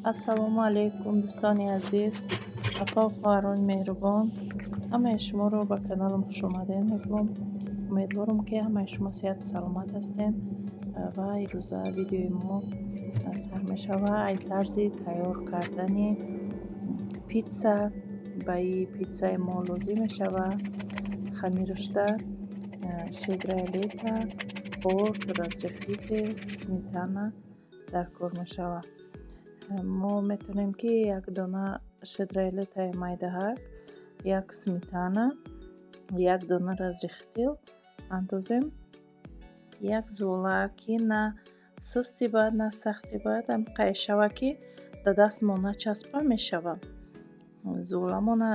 ассалому алайкум дӯстони азиз, апа ва хоҳарони меҳрубон, ҳамаи шуморо ба каналам хушомадед мегӯям. Умедворам ки ҳамаи шумо сеҳату саломат ҳастед ва имрӯза видеои мо сар мешавад ай тарзи тайёр кардани питса. ба ин питсаи мо лозим мешавад хамирашта шедралета, орд, разрехите, сметана дар кор мешавад. мо метавонем ки як дона шедралетаи майдаҳак, як сметана, як дона разрехитил андозем, як зула ки на сусти бад на сахти бад қай шава ки да дастмо начаспа мешава. зуламона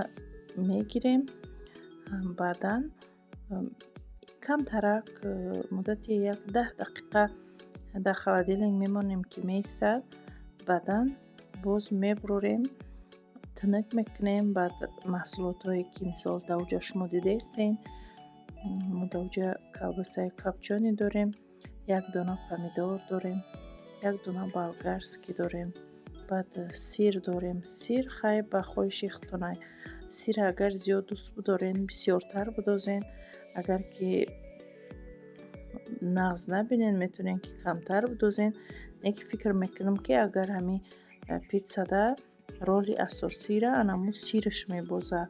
мегирем, баъдан камтарак муддати як 10 дақиқа дар холодильник мемонем ки меистад. баъдан боз мебурем, тинук мекунем. баъд маҳсулотҳое ки мисол давҷа шумо дидаистед, мо давҷа колбасаи копчёни дорем, як дона помидор дорем, як дона болгарский дорем, баъд сир дорем. сир хай ба хоҳиши худтон. сир агар зиёд дӯст бидорен бисёртар бидозен, агар ки нағз набинен метавонен ки камтар бидозен. неки фикр мекунам ки агар ҳамин питсада роли асосира анаму сираш мебозад.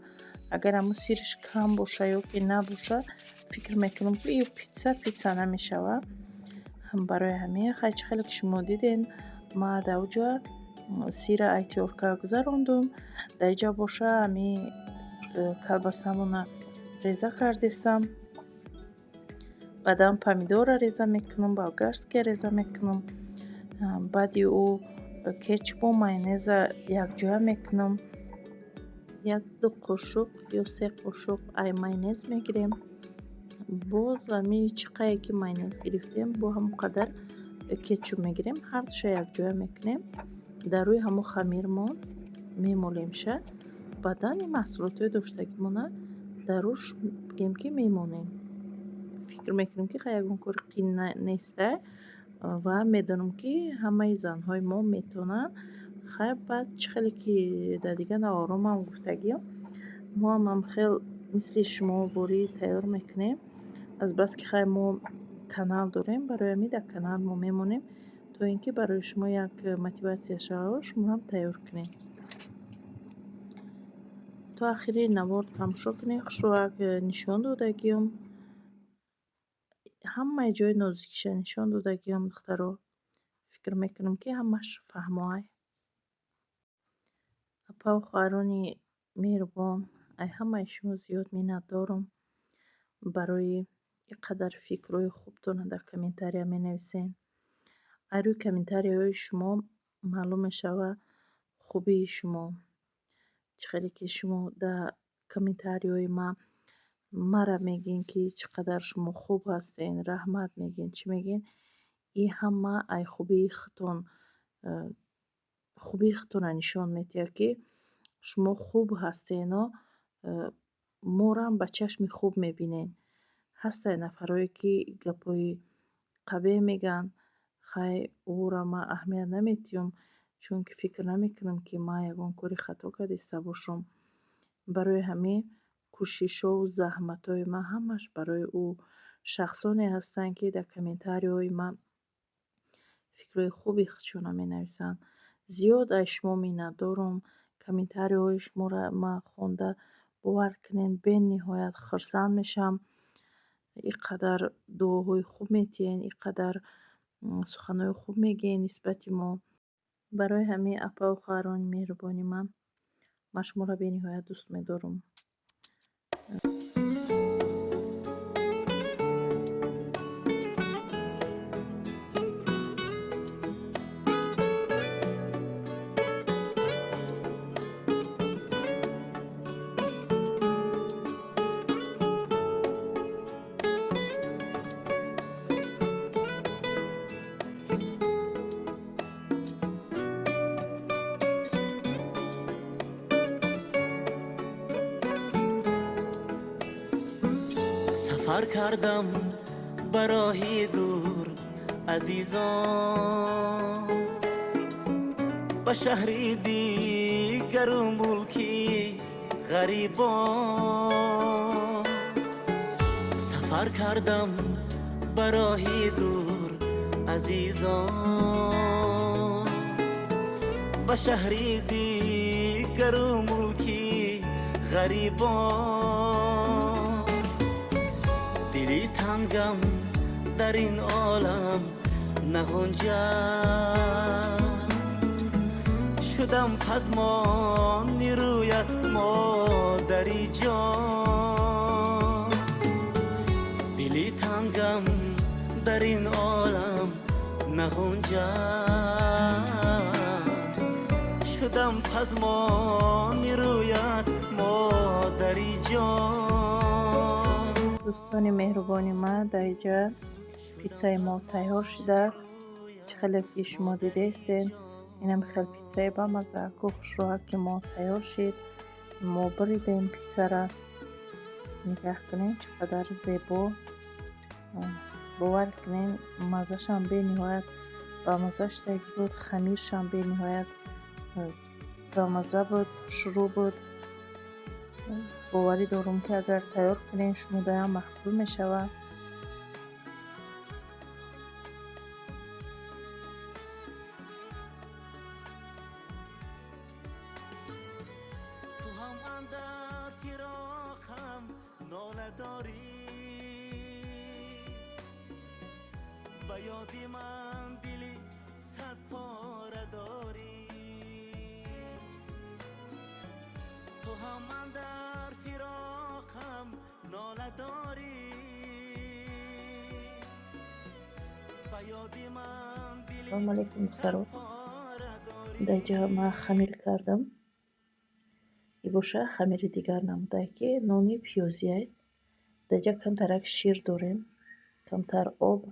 агар ҳамун сираш кам боша ё ки набоша, фикр мекунам ки ин питса намешавад. барои ҳамин хай чӣ хеле ки шумо диден ма давҷа сира айтёрка гузарондум. дар инҷа боша ҳамин колбасамона реза кардистам. баъдан помидорро реза мекунам, болгарския реза мекунам. баъди ӯ кетчупу майонеза якҷоя мекунам. 1-2 қошуқ ё 3 қошуқ ай майонез мегирем. боз ҳамин чӣ қадar ки майонез гирифтем бо ҳамон қадар кетчуп мегирем. ҳардуша якҷоя мекунем. дар рӯи ҳамон хамирмон мемолемша. баъдан ин маҳсулотҳои доштагимона дар рӯш бигем ки мемонем. фикр мекунем ки хай ягон кори қин неста ва медонам ки ҳамаи занҳои мо метавонанд. хай баъд чӣ хеле ки дар дигар наоромам гуфтагиам, мо ҳам хел мисли шумо борӣ тайёр мекунем. азбаски хай мо канал дорем, барои ҳамин дар канал мо мемонем то ин ки барои шумо як мотиватсия шавад, шумоам тайёр кунед. то охири навор тамошо кунед. хушрӯак нишон додагиам, ҳамаи ҷои нозикиша нишон додагиам. духтаро фикр мекунам ки ҳамаш фаҳмоай. апа ва хоҳарони меҳрубон, ай ҳамаи шумо зиёд миннатдорам. барои ин қадар фикрҳои хубтона дар комментария менависен. ай рӯи комментарияҳои шумо маълум мешавад хубии шумо. чӣ хеле ки шумо дар комментарияҳои мара мегин ки чӣ қадар шумо хуб ҳастед, раҳмат мегин, чӣ мегин. ин ҳама ай хубии худтона нишон медиҳад ки шумо хуб ҳастено. морам ба чашми хуб мебинен. ҳастанд нафарҳое ки гапҳои қабеҳ мегӯянд. хай ӯро ман аҳамият наметиҳам, чунки фикр намекунам ки ман ягон кори хато кардаиста бошам. барои ҳамин кӯшишову заҳматҳои ман ҳамаш барои ӯ шахсоне ҳастанд ки дар комментарияҳои ман фикрҳои хуби худшона менависанд. зиёд аз шумо миннатдорам. комментарияҳои шуморо ман хонда бовар кунед бениҳоят хурсанд мешавам. ин қадар дуоҳои хуб метиҳед, ин қадар суханҳои хуб мегӯед нисбати мо. барои ҳамин апа ва хоҳарони меҳрубони ман шуморо бениҳоят дӯст медорам. سفر کردم به راهی دور عزیزان، به شهری دیگر و ملکی غریبان سفر کردم به راهی دور عزیزان به شهری دیگر و ملکی غریبان دلی تنگم در این عالم نگنجد شدم پزمان رویت مادری جان دلی تنگم در این عالم نگنجد شدم پزمان رویت مادری جان. دوستان مهربانی من در اینجا پیتزای ما تیار شده چه خیلی که شما دیده استین اینم خیلی پیتزای با مزه خوش رو که ما تیار شد ما بریدیم پیتزا را نگاه کنین چقدر زیبا باور کنین مزهش هم به نهایت با مزهش تک بود خمیرش هم به نهایت با مزه بود شروع بود باوری دارم که اگر تیار کنین شما دایم مقبول می شود. با یادی من دلی صد پاره داری تو هم من در فراقم ناله داری با یادی من دلی سلام علیکم صد دخترو پاره داری. در اینجا من خمیر کردم این باشه خمیر دیگر نموده که نانی پیازیه در اینجا کمترک شیر داریم کمتر آب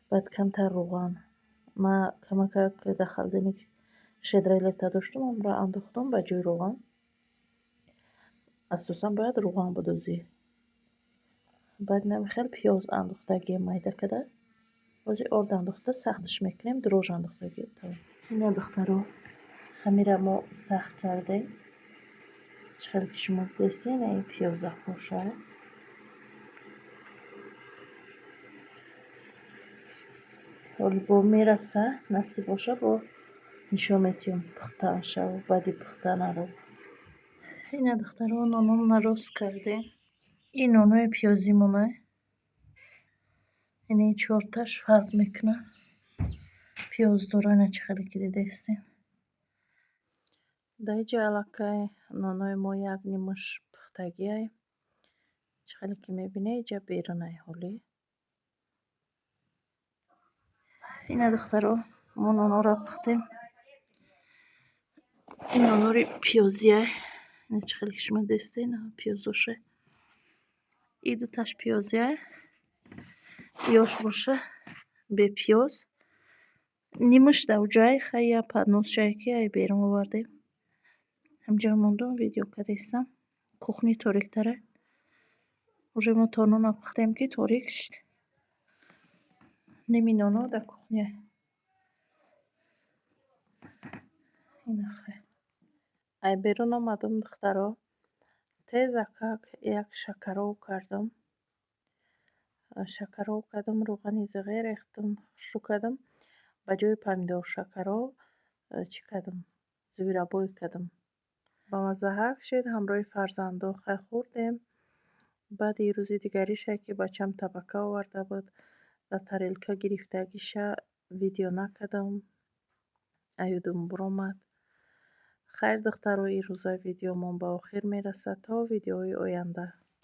بعد کمتر روغن ما کمک که داخل دنیک شدرایلتا داشتم اون را انداختم به جای روغن اساسا باید روغن بدوزی بعد نمی خیلی پیاز انداختگی مایده کده بازی آرد انداخته سختش میکنیم دروژ انداختگی این دخترو خمیر ما سخت کرده چخیلی که شما دستین این پیاز خوشه حالی با میرسه نصیب باشه با نشان میتیم پختن شو و بعدی پختن رو این دخترها نانون نروز کرده این نانوی پیازی مونه این چهارتاش فرق میکنه پیاز دارانه چه خیلی که دیده استین در اینجا علاقه نانوی ما یک نیمش پختگی های چه خیلی که میبینه اینجا بیرونه حالی این دخترها ما نانو را پختیم این نانوی پیازی های این چه خیلی که شما دستین پیازوشه این دوتاش پیازی های یاش باشه به پیاز نیمش در جای خیلی پدنوز شایکی های بیرون آوردیم همجا موندم ویدیو کدیستم کخنی تاریک تره уже ما تا نون پختیم که تاریک شد نیمی نانو در کخنی این خیلی ای بیرون آمدم دخترها تیز اکاک یک شکرو کردم روغنی زغیر ریختم خشک کردم به جای پمیدور شکرو چی کردم زیرابوی کردم با مزه حق شد همراه فرزندو خیلی خوردیم بعد این روزی دیگریش که بچم طبقه آورده بود در تریلکا گرفتگیشه ویدیو نکردم ایودم برآمد خیر دخترها این روزای ویدیو من به آخر میرسه تا ویدیوهای آینده